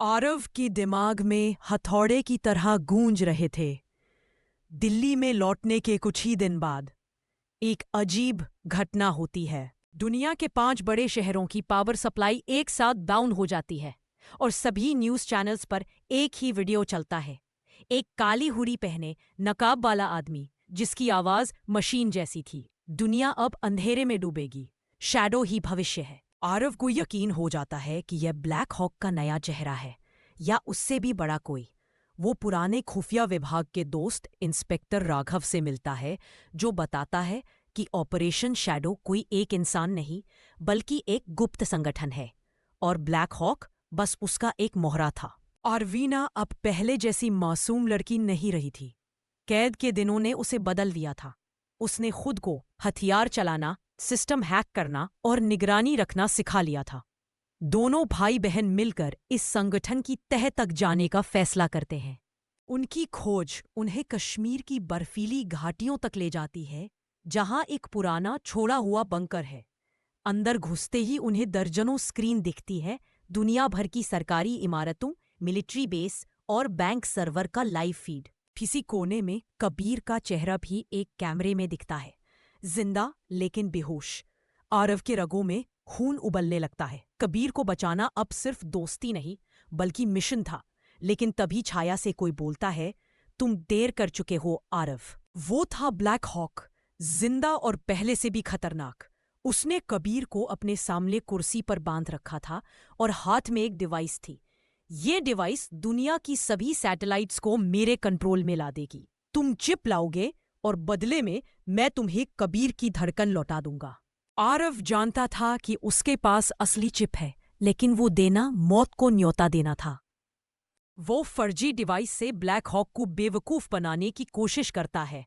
आरव के दिमाग में हथौड़े की तरह गूंज रहे थे। दिल्ली में लौटने के कुछ ही दिन बाद एक अजीब घटना होती है। दुनिया के 5 बड़े शहरों की पावर सप्लाई एक साथ डाउन हो जाती है और सभी न्यूज़ चैनल्स पर एक ही वीडियो चलता है। एक काली हुडी पहने नकाब वाला आदमी जिसकी आवाज मशीन जैसी थी। दुनिया अब अंधेरे में डूबेगी, शैडो ही भविष्य है। आरव को यकीन हो जाता है कि यह ब्लैक हॉक का नया चेहरा है, या उससे भी बड़ा कोई। वो पुराने खुफिया विभाग के दोस्त इंस्पेक्टर राघव से मिलता है, जो बताता है कि ऑपरेशन शैडो कोई एक इंसान नहीं बल्कि एक गुप्त संगठन है, और ब्लैक हॉक बस उसका एक मोहरा था। आरवीना अब पहले जैसी मासूम लड़की नहीं रही थी। कैद के दिनों ने उसे बदल दिया था। उसने खुद को हथियार चलाना, सिस्टम हैक करना और निगरानी रखना सिखा लिया था। दोनों भाई बहन मिलकर इस संगठन की तह तक जाने का फैसला करते हैं। उनकी खोज उन्हें कश्मीर की बर्फीली घाटियों तक ले जाती है, जहां एक पुराना छोड़ा हुआ बंकर है। अंदर घुसते ही उन्हें दर्जनों स्क्रीन दिखती है, दुनिया भर की सरकारी इमारतों, मिलिट्री बेस और बैंक सर्वर का लाइव फीड। किसी कोने में कबीर का चेहरा भी एक कैमरे में दिखता है, जिंदा लेकिन बेहोश। आरव के रगों में खून उबलने लगता है। कबीर को बचाना अब सिर्फ दोस्ती नहीं बल्कि मिशन था। लेकिन तभी छाया से कोई बोलता है, तुम देर कर चुके हो आरव। वो था ब्लैक हॉक, जिंदा और पहले से भी खतरनाक। उसने कबीर को अपने सामने कुर्सी पर बांध रखा था और हाथ में एक डिवाइस थी। ये डिवाइस दुनिया की सभी सैटेलाइट्स को मेरे कंट्रोल में ला देगी। तुम चिप लाओगे और बदले में मैं तुम्हें कबीर की धड़कन लौटा दूंगा। आरव जानता था कि उसके पास असली चिप है, लेकिन वो देना मौत को न्योता देना था। वो फर्जी डिवाइस से ब्लैक हॉक को बेवकूफ बनाने की कोशिश करता है,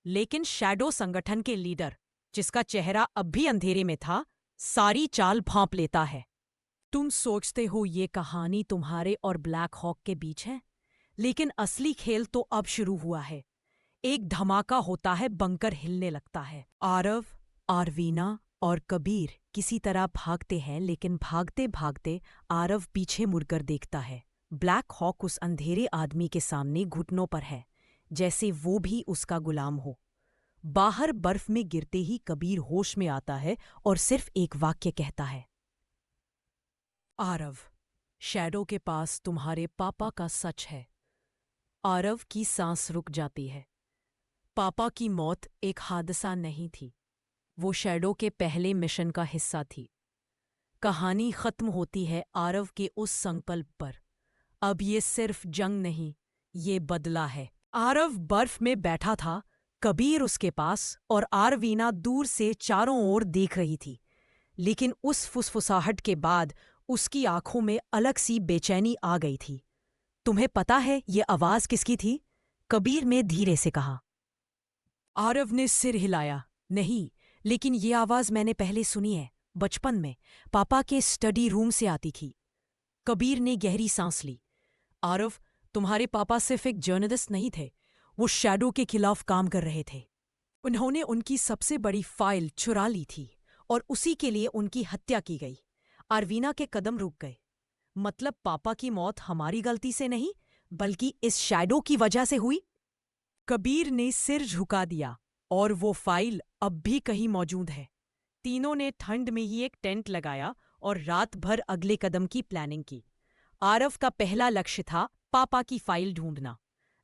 लेकिन शैडो संगठन के लीडर, जिसका चेहरा अब भी अंधेरे में था, सारी चाल भांप लेता है। तुम सोचते हो ये कहानी तुम्हारे और ब्लैक हॉक के बीच है, लेकिन असली खेल तो अब शुरू हुआ है। एक धमाका होता है, बंकर हिलने लगता है। आरव, आरवीना और कबीर किसी तरह भागते हैं, लेकिन भागते भागते आरव पीछे मुड़कर देखता है। ब्लैक हॉक उस अंधेरे आदमी के सामने घुटनों पर है, जैसे वो भी उसका गुलाम हो। बाहर बर्फ में गिरते ही कबीर होश में आता है और सिर्फ एक वाक्य कहता है, आरव, शैडो के पास तुम्हारे पापा का सच है। आरव की सांस रुक जाती है। पापा की मौत एक हादसा नहीं थी, वो शैडो के पहले मिशन का हिस्सा थी। कहानी खत्म होती है आरव के उस संकल्प पर। अब ये सिर्फ जंग नहीं, ये बदला है। आरव बर्फ में बैठा था, कबीर उसके पास और आरवीना दूर से चारों ओर देख रही थी। लेकिन उस फुसफुसाहट के बाद उसकी आंखों में अलग सी बेचैनी आ गई थी। तुम्हें पता है ये आवाज किसकी थी? कबीर ने धीरे से कहा। आरव ने सिर हिलाया। नहीं, लेकिन ये आवाज मैंने पहले सुनी है, बचपन में पापा के स्टडी रूम से आती थी। कबीर ने गहरी सांस ली। आरव, तुम्हारे पापा सिर्फ एक जर्नलिस्ट नहीं थे, वो शैडो के खिलाफ काम कर रहे थे। उन्होंने उनकी सबसे बड़ी फाइल चुरा ली थी और उसी के लिए उनकी हत्या की गई। आरवीना के कदम रुक गए। मतलब पापा की मौत हमारी गलती से नहीं, बल्कि इस शैडो की वजह से हुई? कबीर ने सिर झुका दिया। और वो फाइल अब भी कहीं मौजूद है। तीनों ने ठंड में ही एक टेंट लगाया और रात भर अगले कदम की प्लानिंग की। आरव का पहला लक्ष्य था पापा की फाइल ढूंढना।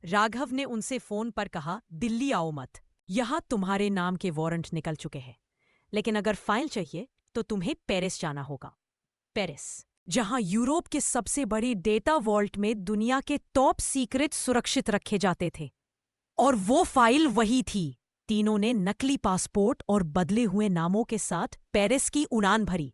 राघव ने उनसे फोन पर कहा, दिल्ली आओ मत, यहां तुम्हारे नाम के वारंट निकल चुके हैं। लेकिन अगर फाइल चाहिए तो तुम्हें पेरिस जाना होगा। पेरिस, जहां यूरोप के सबसे बड़े डेटा वॉल्ट में दुनिया के टॉप सीक्रेट सुरक्षित रखे जाते थे। और वो फाइल वही थी। तीनों ने नकली पासपोर्ट और बदले हुए नामों के साथ पेरिस की उड़ान भरी।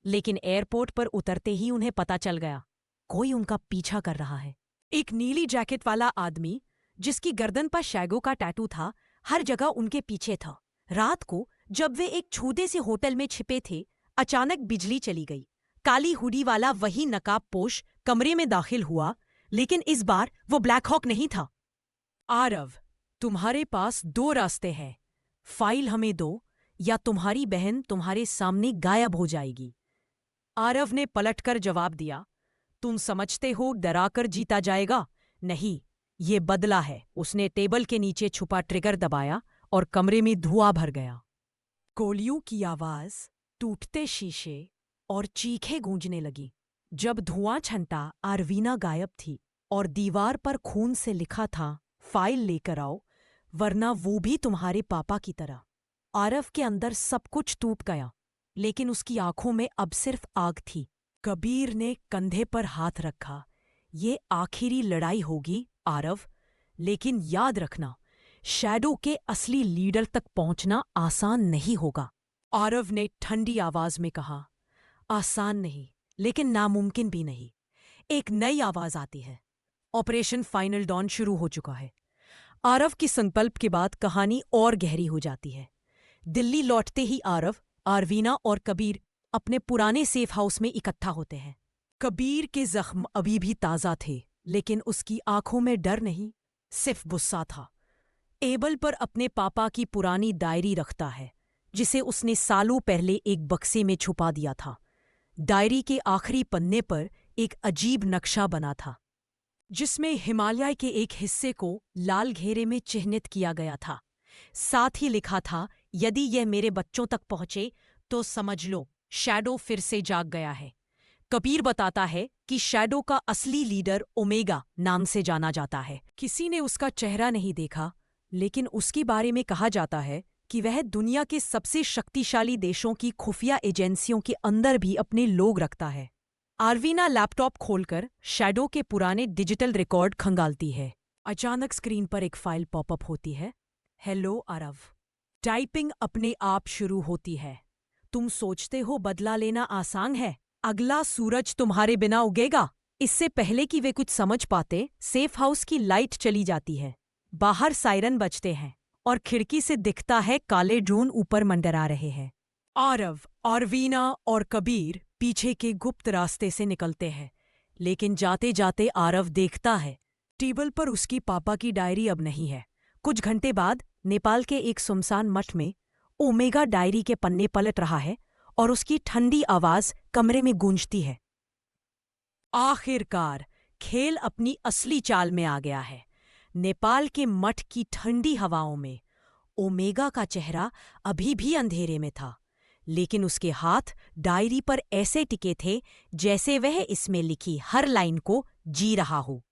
लेकिन एयरपोर्ट पर उतरते ही उन्हें पता चल गया, कोई उनका पीछा कर रहा है। एक नीली जैकेट वाला आदमी, जिसकी गर्दन पर शैगो का टैटू था, हर जगह उनके पीछे था। रात को जब वे एक छोटे से होटल में छिपे थे, अचानक बिजली चली गई। काली हुडी वाला वही नकाबपोश कमरे में दाखिल हुआ, लेकिन इस बार वो ब्लैक हॉक नहीं था। आरव, तुम्हारे पास 2 रास्ते हैं, फाइल हमें दो या तुम्हारी बहन तुम्हारे सामने गायब हो जाएगी। आरव ने पलटकर जवाब दिया, तुम समझते हो डराकर जीता जाएगा? नहीं, ये बदला है। उसने टेबल के नीचे छुपा ट्रिगर दबाया और कमरे में धुआं भर गया। गोलियों की आवाज, टूटते शीशे और चीखें गूंजने लगी। जब धुआं छंटा, आरवीना गायब थी और दीवार पर खून से लिखा था, फाइल लेकर आओ, वरना वो भी तुम्हारे पापा की तरह। आरव के अंदर सब कुछ टूट गया, लेकिन उसकी आंखों में अब सिर्फ आग थी। कबीर ने कंधे पर हाथ रखा। ये आखिरी लड़ाई होगी आरव, लेकिन याद रखना, शैडो के असली लीडर तक पहुंचना आसान नहीं होगा। आरव ने ठंडी आवाज में कहा, आसान नहीं, लेकिन नामुमकिन भी नहीं। एक नई आवाज आती है। ऑपरेशन फाइनल डॉन शुरू हो चुका है। आरव की संकल्प के बाद कहानी और गहरी हो जाती है। दिल्ली लौटते ही आरव, आरवीना और कबीर अपने पुराने सेफ हाउस में इकट्ठा होते हैं। कबीर के जख्म अभी भी ताज़ा थे, लेकिन उसकी आंखों में डर नहीं, सिर्फ गुस्सा था। टेबल पर अपने पापा की पुरानी डायरी रखता है, जिसे उसने सालों पहले एक बक्से में छुपा दिया था। डायरी के आखिरी पन्ने पर एक अजीब नक्शा बना था, जिसमें हिमालय के एक हिस्से को लाल घेरे में चिह्नित किया गया था। साथ ही लिखा था, यदि यह मेरे बच्चों तक पहुंचे तो समझ लो शैडो फिर से जाग गया है। कबीर बताता है कि शैडो का असली लीडर ओमेगा नाम से जाना जाता है। किसी ने उसका चेहरा नहीं देखा, लेकिन उसके बारे में कहा जाता है कि वह दुनिया के सबसे शक्तिशाली देशों की खुफिया एजेंसियों के अंदर भी अपने लोग रखता है। आरवीना लैपटॉप खोलकर शैडो के पुराने डिजिटल रिकॉर्ड खंगालती है। अचानक स्क्रीन पर एक फाइल पॉपअप होती है। हेलो आरव। टाइपिंग अपने आप शुरू होती है। तुम सोचते हो बदला लेना आसान है? अगला सूरज तुम्हारे बिना उगेगा। इससे पहले कि वे कुछ समझ पाते, सेफ हाउस की लाइट चली जाती है। बाहर सायरन बजते हैं और खिड़की से दिखता है काले ड्रोन ऊपर मंडरा रहे हैं। आरव, आरवीना और कबीर पीछे के गुप्त रास्ते से निकलते हैं, लेकिन जाते जाते आरव देखता है टेबल पर उसकी पापा की डायरी अब नहीं है। कुछ घंटे बाद नेपाल के एक सुनसान मठ में ओमेगा डायरी के पन्ने पलट रहा है और उसकी ठंडी आवाज कमरे में गूंजती है। आखिरकार खेल अपनी असली चाल में आ गया है। नेपाल के मठ की ठंडी हवाओं में ओमेगा का चेहरा अभी भी अंधेरे में था, लेकिन उसके हाथ डायरी पर ऐसे टिके थे जैसे वह इसमें लिखी हर लाइन को जी रहा हो।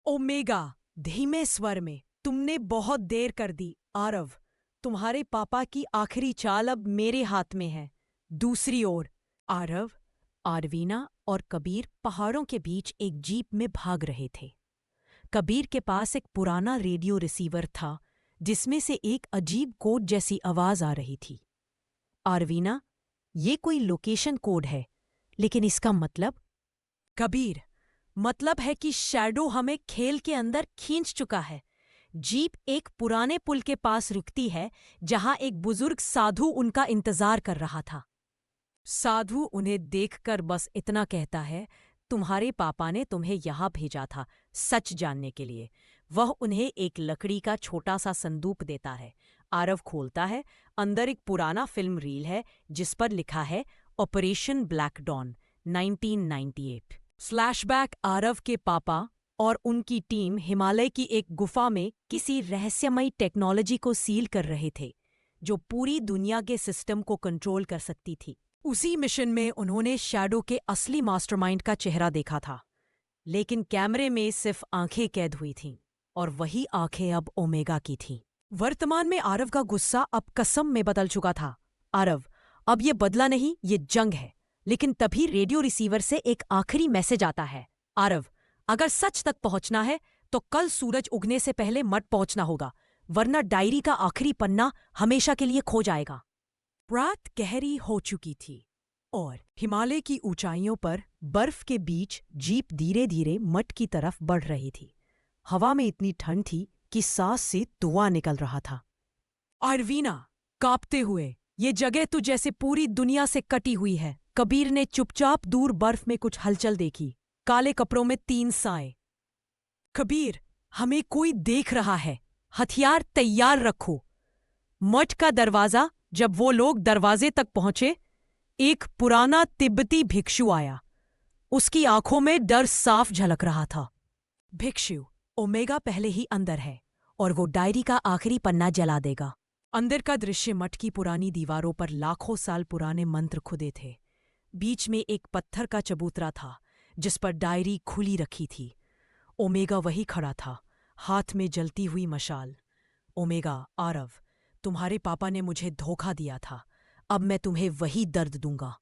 ओमेगा धीमे स्वर में, तुमने बहुत देर कर दी आरव। तुम्हारे पापा की आखिरी चाल अब मेरे हाथ में है। दूसरी ओर आरव, आरवीना और कबीर पहाड़ों के बीच एक जीप में भाग रहे थे। कबीर के पास एक पुराना रेडियो रिसीवर था, जिसमें से एक अजीब कोड जैसी आवाज आ रही थी। आरवीना, ये कोई लोकेशन कोड है, लेकिन इसका मतलब? कबीर, मतलब है कि शैडो हमें खेल के अंदर खींच चुका है। जीप एक पुराने पुल के पास रुकती है, जहां एक बुजुर्ग साधु उनका इंतजार कर रहा था। साधु उन्हें देखकर बस इतना कहता है, तुम्हारे पापा ने तुम्हें यहां भेजा था सच जानने के लिए। वह उन्हें एक लकड़ी का छोटा सा संदूक देता है। आरव खोलता है। अंदर एक पुराना फिल्म रील है, जिस पर लिखा है operation black dawn 1998। Flashback Aarav के पापा और उनकी टीम हिमालय की एक गुफा में किसी रहस्यमयी टेक्नोलॉजी को सील कर रहे थे, जो पूरी दुनिया के सिस्टम को कंट्रोल कर सकती थी। उसी मिशन में उन्होंने शैडो के असली मास्टरमाइंड का चेहरा देखा था, लेकिन कैमरे में सिर्फ आंखें कैद हुई थीं, और वही आंखें अब ओमेगा की थीं। वर्तमान में आरव का गुस्सा अब कसम में बदल चुका था। आरव, अब ये बदला नहीं, ये जंग है। लेकिन तभी रेडियो रिसीवर से एक आखिरी मैसेज आता है। आरव, अगर सच तक पहुंचना है तो कल सूरज उगने से पहले मठ पहुंचना होगा, वरना डायरी का आखिरी पन्ना हमेशा के लिए खो जाएगा। रात गहरी हो चुकी थी और हिमालय की ऊंचाइयों पर बर्फ के बीच जीप धीरे धीरे मठ की तरफ बढ़ रही थी। हवा में इतनी ठंड थी कि सांस से धुआं निकल रहा था। आरवीना, कांपते हुए, ये जगह तो जैसे पूरी दुनिया से कटी हुई है। कबीर ने चुपचाप दूर बर्फ में कुछ हलचल देखी। काले कपड़ों में 3 साए। कबीर, हमें कोई देख रहा है, हथियार तैयार रखो। मठ का दरवाजा। जब वो लोग दरवाजे तक पहुंचे, एक पुराना तिब्बती भिक्षु आया। उसकी आंखों में डर साफ झलक रहा था। भिक्षु, ओमेगा पहले ही अंदर है और वो डायरी का आखिरी पन्ना जला देगा। अंदर का दृश्य मठ की पुरानी दीवारों पर लाखों साल पुराने मंत्र खुदे थे। बीच में एक पत्थर का चबूतरा था जिस पर डायरी खुली रखी थी। ओमेगा वही खड़ा था, हाथ में जलती हुई मशाल। ओमेगा, आरव, तुम्हारे पापा ने मुझे धोखा दिया था। अब मैं तुम्हें वही दर्द दूंगा।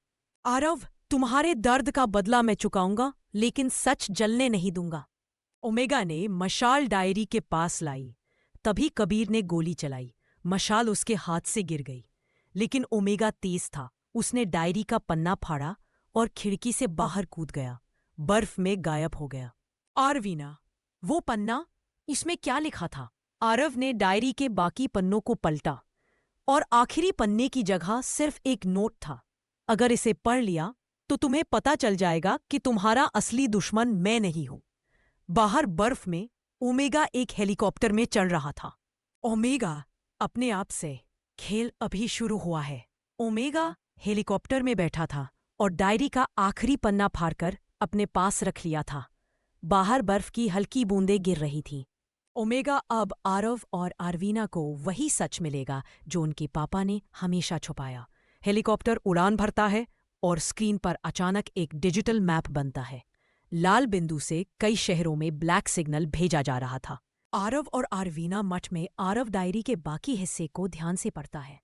आरव, तुम्हारे दर्द का बदला मैं चुकाऊंगा, लेकिन सच जलने नहीं दूंगा। ओमेगा ने मशाल डायरी के पास लाई। तभी कबीर ने गोली चलाई। मशाल उसके हाथ से गिर गई, लेकिन ओमेगा तेज था। उसने डायरी का पन्ना फाड़ा और खिड़की से बाहर कूद गया। बर्फ में गायब हो गया। आरवीना, वो पन्ना, इसमें क्या लिखा था? आरव ने डायरी के बाकी पन्नों को पलटा और आखिरी पन्ने की जगह सिर्फ एक नोट था। अगर इसे पढ़ लिया तो तुम्हें पता चल जाएगा कि तुम्हारा असली दुश्मन मैं नहीं हूं। बाहर बर्फ में ओमेगा एक हेलीकॉप्टर में चढ़ रहा था। ओमेगा, अपने आप से, खेल अभी शुरू हुआ है। ओमेगा हेलीकॉप्टर में बैठा था और डायरी का आखिरी पन्ना फाड़कर अपने पास रख लिया था। बाहर बर्फ की हल्की बूंदें गिर रही थीं। ओमेगा अब आरव और आरवीना को वही सच मिलेगा जो उनके पापा ने हमेशा छुपाया। हेलीकॉप्टर उड़ान भरता है और स्क्रीन पर अचानक एक डिजिटल मैप बनता है। लाल बिंदु से कई शहरों में ब्लैक सिग्नल भेजा जा रहा था। आरव और आरवीना मठ में आरव डायरी के बाकी हिस्से को ध्यान से पढ़ता है।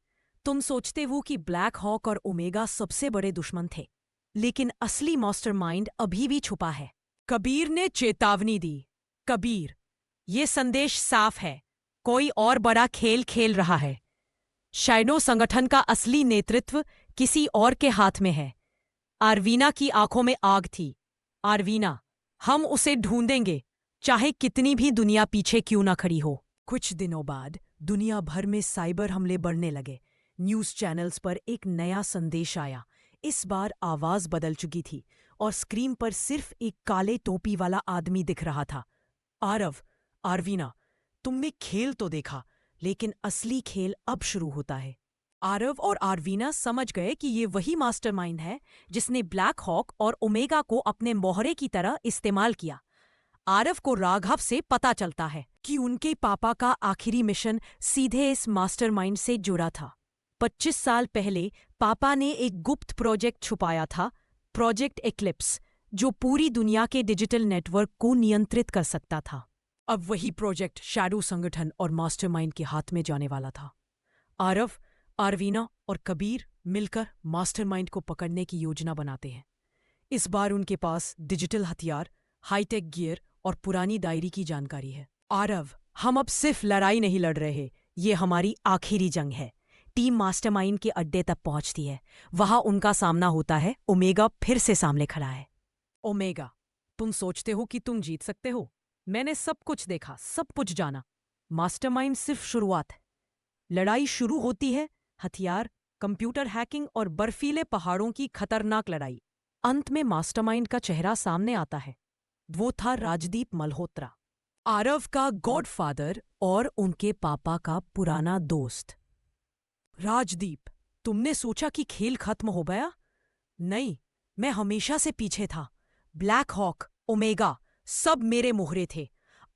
तुम सोचते हो कि ब्लैक हॉक और ओमेगा सबसे बड़े दुश्मन थे, लेकिन असली मास्टरमाइंड अभी भी छुपा है। कबीर ने चेतावनी दी। कबीर, ये संदेश साफ है, कोई और बड़ा खेल खेल रहा है। शाइनो संगठन का असली नेतृत्व किसी और के हाथ में है। आरवीना की आंखों में आग थी। आरवीना, हम उसे ढूंढेंगे, चाहे कितनी भी दुनिया पीछे क्यों ना खड़ी हो। कुछ दिनों बाद दुनिया भर में साइबर हमले बढ़ने लगे। न्यूज़ चैनल्स पर एक नया संदेश आया। इस बार आवाज बदल चुकी थी और स्क्रीन पर सिर्फ एक काले टोपी वाला आदमी दिख रहा था। आरव, आरवीना, तुमने खेल तो देखा, लेकिन असली खेल अब शुरू होता है। आरव और आरवीना समझ गए कि ये वही मास्टरमाइंड है जिसने ब्लैक हॉक और ओमेगा को अपने मोहरे की तरह इस्तेमाल किया। आरव को राघव से पता चलता है कि उनके पापा का आखिरी मिशन सीधे इस मास्टरमाइंड से जुड़ा था। 25 साल पहले पापा ने एक गुप्त प्रोजेक्ट छुपाया था, प्रोजेक्ट एक्लिप्स, जो पूरी दुनिया के डिजिटल नेटवर्क को नियंत्रित कर सकता था। अब वही प्रोजेक्ट शैडो संगठन और मास्टरमाइंड के हाथ में जाने वाला था। आरव, आरवीना और कबीर मिलकर मास्टरमाइंड को पकड़ने की योजना बनाते हैं। इस बार उनके पास डिजिटल हथियार, हाईटेक गियर और पुरानी डायरी की जानकारी है। आरव, हम अब सिर्फ लड़ाई नहीं लड़ रहे, ये हमारी आखिरी जंग है। टीम मास्टरमाइंड के अड्डे तक पहुंचती है। वहां उनका सामना होता है। ओमेगा फिर से सामने खड़ा है। ओमेगा, तुम सोचते हो कि तुम जीत सकते हो? मैंने सब कुछ देखा, सब कुछ जाना। मास्टरमाइंड सिर्फ शुरुआत है। लड़ाई शुरू होती है हथियार, कंप्यूटर हैकिंग और बर्फीले पहाड़ों की खतरनाक लड़ाई। अंत में मास्टरमाइंड का चेहरा सामने आता है। वो था राजदीप मल्होत्रा, आरव का गॉडफादर और उनके पापा का पुराना दोस्त। राजदीप, तुमने सोचा कि खेल खत्म हो गया? नहीं, मैं हमेशा से पीछे था। ब्लैक हॉक, ओमेगा, सब मेरे मोहरे थे।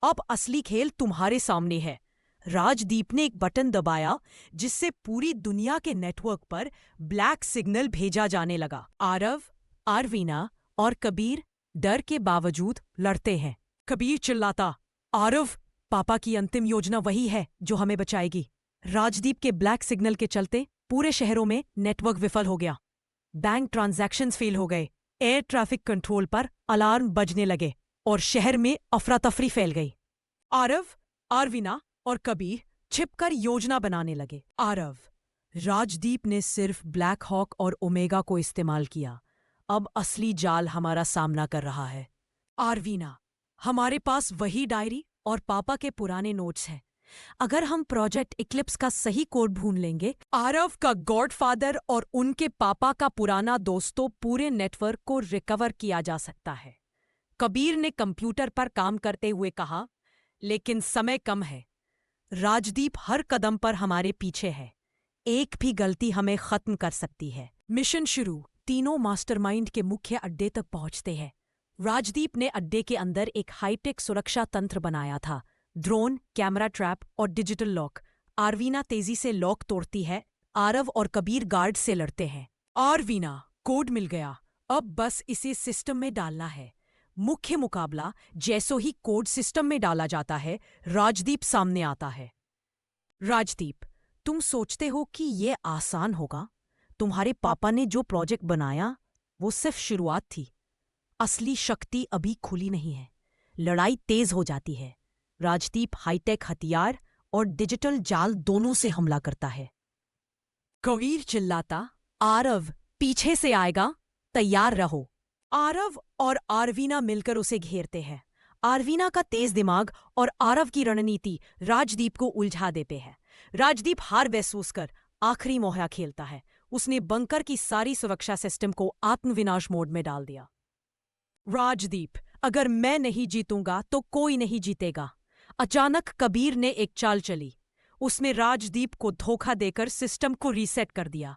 अब असली खेल तुम्हारे सामने है। राजदीप ने एक बटन दबाया जिससे पूरी दुनिया के नेटवर्क पर ब्लैक सिग्नल भेजा जाने लगा। आरव, आरवीना और कबीर डर के बावजूद लड़ते हैं। कबीर चिल्लाता, आरव, पापा की अंतिम योजना वही है जो हमें बचाएगी। राजदीप के ब्लैक सिग्नल के चलते पूरे शहरों में नेटवर्क विफल हो गया। बैंक ट्रांजैक्शंस फेल हो गए, एयर ट्रैफिक कंट्रोल पर अलार्म बजने लगे और शहर में अफरा तफरी फैल गई। आरव, आरवीना और कबीर छिपकर योजना बनाने लगे। आरव, राजदीप ने सिर्फ ब्लैक हॉक और ओमेगा को इस्तेमाल किया। अब असली जाल हमारा सामना कर रहा है। आरवीना, हमारे पास वही डायरी और पापा के पुराने नोट्स हैं। अगर हम प्रोजेक्ट इक्लिप्स का सही कोड ढूंढ लेंगे, आरव का गॉडफादर और उनके पापा का पुराना दोस्तों पूरे नेटवर्क को रिकवर किया जा सकता है। कबीर ने कंप्यूटर पर काम करते हुए कहा, लेकिन समय कम है। राजदीप हर कदम पर हमारे पीछे है। एक भी गलती हमें खत्म कर सकती है। मिशन शुरू। तीनों मास्टरमाइंड के मुख्य अड्डे तक पहुंचते हैं। राजदीप ने अड्डे के अंदर एक हाईटेक सुरक्षा तंत्र बनाया था। ड्रोन, कैमरा ट्रैप और डिजिटल लॉक। आरवीना तेजी से लॉक तोड़ती है। आरव और कबीर गार्ड से लड़ते हैं। आरवीना, कोड मिल गया, अब बस इसे सिस्टम में डालना है। मुख्य मुकाबला। जैसो ही कोड सिस्टम में डाला जाता है, राजदीप सामने आता है। राजदीप, तुम सोचते हो कि ये आसान होगा? तुम्हारे पापा ने जो प्रोजेक्ट बनाया वो सिर्फ शुरुआत थी। असली शक्ति अभी खुली नहीं है। लड़ाई तेज हो जाती है। राजदीप हाईटेक हथियार और डिजिटल जाल दोनों से हमला करता है। कबीर चिल्लाता, आरव पीछे से आएगा, तैयार रहो। आरव और आरवीना मिलकर उसे घेरते हैं। आरवीना का तेज दिमाग और आरव की रणनीति राजदीप को उलझा देते हैं। राजदीप हार महसूस कर आखिरी मोहरा खेलता है। उसने बंकर की सारी सुरक्षा सिस्टम को आत्मविनाश मोड में डाल दिया। राजदीप, अगर मैं नहीं जीतूंगा तो कोई नहीं जीतेगा। अचानक कबीर ने एक चाल चली। उसने राजदीप को धोखा देकर सिस्टम को रीसेट कर दिया।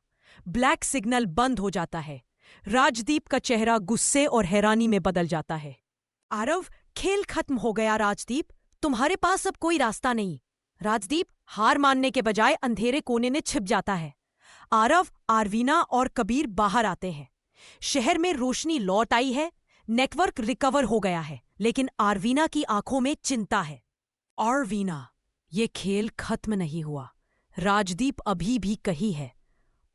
ब्लैक सिग्नल बंद हो जाता है। राजदीप का चेहरा गुस्से और हैरानी में बदल जाता है। आरव, खेल खत्म हो गया राजदीप, तुम्हारे पास अब कोई रास्ता नहीं। राजदीप हार मानने के बजाय अंधेरे कोने में छिप जाता है। आरव, आरवीना और कबीर बाहर आते हैं। शहर में रोशनी लौट आई है। नेटवर्क रिकवर हो गया है, लेकिन आरवीना की आंखों में चिंता है। आरवीना, ये खेल खत्म नहीं हुआ। राजदीप अभी भी कहीं है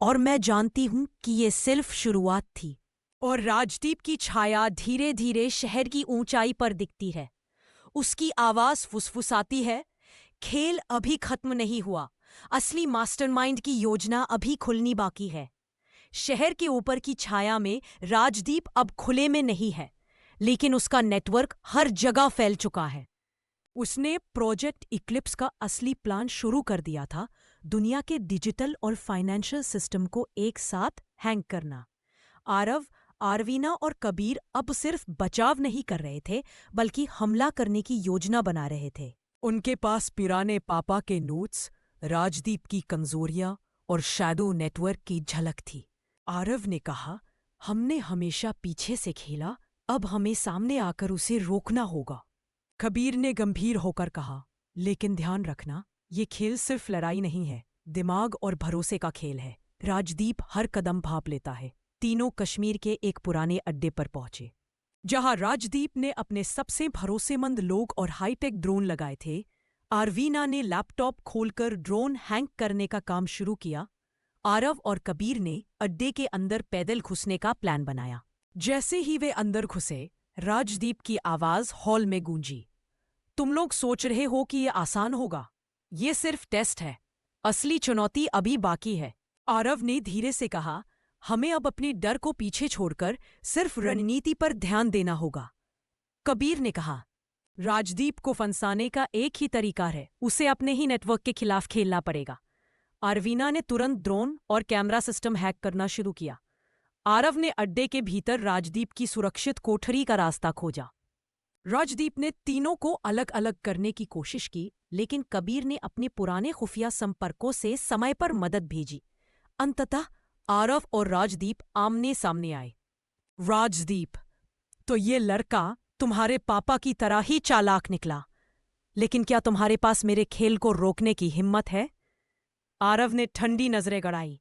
और मैं जानती हूं कि ये सिर्फ शुरुआत थी। और राजदीप की छाया धीरे धीरे शहर की ऊंचाई पर दिखती है। उसकी आवाज फुसफुसाती है, खेल अभी खत्म नहीं हुआ। असली मास्टरमाइंड की योजना अभी खुलनी बाकी है। शहर के ऊपर की छाया में राजदीप अब खुले में नहीं है, लेकिन उसका नेटवर्क हर जगह फैल चुका है। उसने प्रोजेक्ट इक्लिप्स का असली प्लान शुरू कर दिया था, दुनिया के डिजिटल और फाइनेंशियल सिस्टम को एक साथ हैंग करना। आरव, आरवीना और कबीर अब सिर्फ बचाव नहीं कर रहे थे, बल्कि हमला करने की योजना बना रहे थे। उनके पास पुराने पापा के नोट्स, राजदीप की कमजोरियां और शैडो नेटवर्क की झलक थी। आरव ने कहा, हमने हमेशा पीछे से खेला, अब हमें सामने आकर उसे रोकना होगा। कबीर ने गंभीर होकर कहा, लेकिन ध्यान रखना, ये खेल सिर्फ लड़ाई नहीं है, दिमाग और भरोसे का खेल है। राजदीप हर कदम भांप लेता है। तीनों कश्मीर के एक पुराने अड्डे पर पहुंचे, जहां राजदीप ने अपने सबसे भरोसेमंद लोग और हाईटेक ड्रोन लगाए थे। आरवीना ने लैपटॉप खोलकर ड्रोन हैंक करने का काम शुरू किया। आरव और कबीर ने अड्डे के अंदर पैदल घुसने का प्लान बनाया। जैसे ही वे अंदर घुसे, राजदीप की आवाज हॉल में गूंजी, तुम लोग सोच रहे हो कि ये आसान होगा? ये सिर्फ टेस्ट है, असली चुनौती अभी बाकी है। आरव ने धीरे से कहा, हमें अब अपने डर को पीछे छोड़कर सिर्फ रणनीति पर ध्यान देना होगा। कबीर ने कहा, राजदीप को फंसाने का एक ही तरीका है, उसे अपने ही नेटवर्क के खिलाफ खेलना पड़ेगा। आरवीना ने तुरंत ड्रोन और कैमरा सिस्टम हैक करना शुरू किया। आरव ने अड्डे के भीतर राजदीप की सुरक्षित कोठरी का रास्ता खोजा। राजदीप ने तीनों को अलग अलग करने की कोशिश की, लेकिन कबीर ने अपने पुराने खुफिया संपर्कों से समय पर मदद भेजी। अंततः आरव और राजदीप आमने सामने आए। राजदीप, तो ये लड़का तुम्हारे पापा की तरह ही चालाक निकला, लेकिन क्या तुम्हारे पास मेरे खेल को रोकने की हिम्मत है? आरव ने ठंडी नजरें गड़ाई।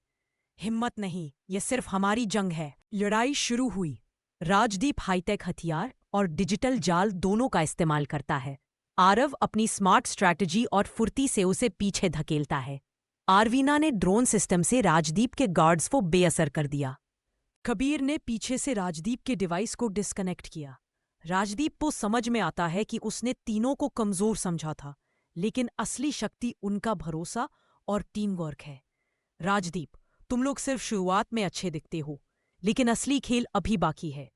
हिम्मत नहीं, ये सिर्फ हमारी जंग है। लड़ाई शुरू हुई। राजदीप हाईटेक हथियार और डिजिटल जाल दोनों का इस्तेमाल करता है। आरव अपनी स्मार्ट स्ट्रैटेजी और फुर्ती से उसे पीछे धकेलता है। आरवीना ने ड्रोन सिस्टम से राजदीप के गार्ड्स को बेअसर कर दिया। कबीर ने पीछे से राजदीप के डिवाइस को डिस्कनेक्ट किया। राजदीप को समझ में आता है कि उसने तीनों को कमजोर समझा था, लेकिन असली शक्ति उनका भरोसा और टीम वर्क है। राजदीप, तुम लोग सिर्फ शुरुआत में अच्छे दिखते हो, लेकिन असली खेल अभी बाकी है।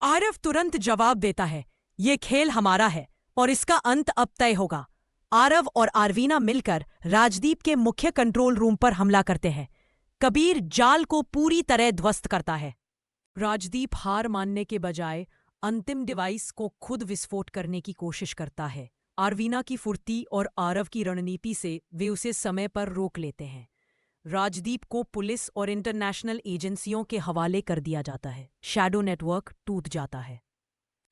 आरव तुरंत जवाब देता है, ये खेल हमारा है और इसका अंत अब तय होगा। आरव और आरवीना मिलकर राजदीप के मुख्य कंट्रोल रूम पर हमला करते हैं। कबीर जाल को पूरी तरह ध्वस्त करता है। राजदीप हार मानने के बजाय अंतिम डिवाइस को खुद विस्फोट करने की कोशिश करता है। आरवीना की फुर्ती और आरव की रणनीति से वे उसे समय पर रोक लेते हैं। राजदीप को पुलिस और इंटरनेशनल एजेंसियों के हवाले कर दिया जाता है। शैडो नेटवर्क टूट जाता है।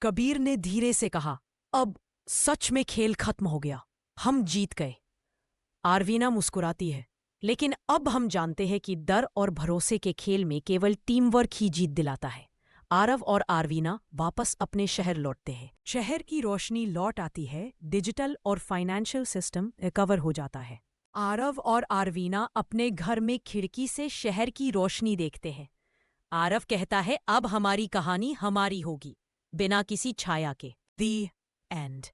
कबीर ने धीरे से कहा, अब सच में खेल खत्म हो गया, हम जीत गए। आरवीना मुस्कुराती है, लेकिन अब हम जानते हैं कि डर और भरोसे के खेल में केवल टीम वर्क ही जीत दिलाता है। आरव और आरवीना वापस अपने शहर लौटते हैं। शहर की रोशनी लौट आती है, डिजिटल और फाइनेंशियल सिस्टम रिकवर हो जाता है। आरव और आरवीना अपने घर में खिड़की से शहर की रोशनी देखते हैं। आरव कहता है, अब हमारी कहानी हमारी होगी, बिना किसी छाया के। दी एंड।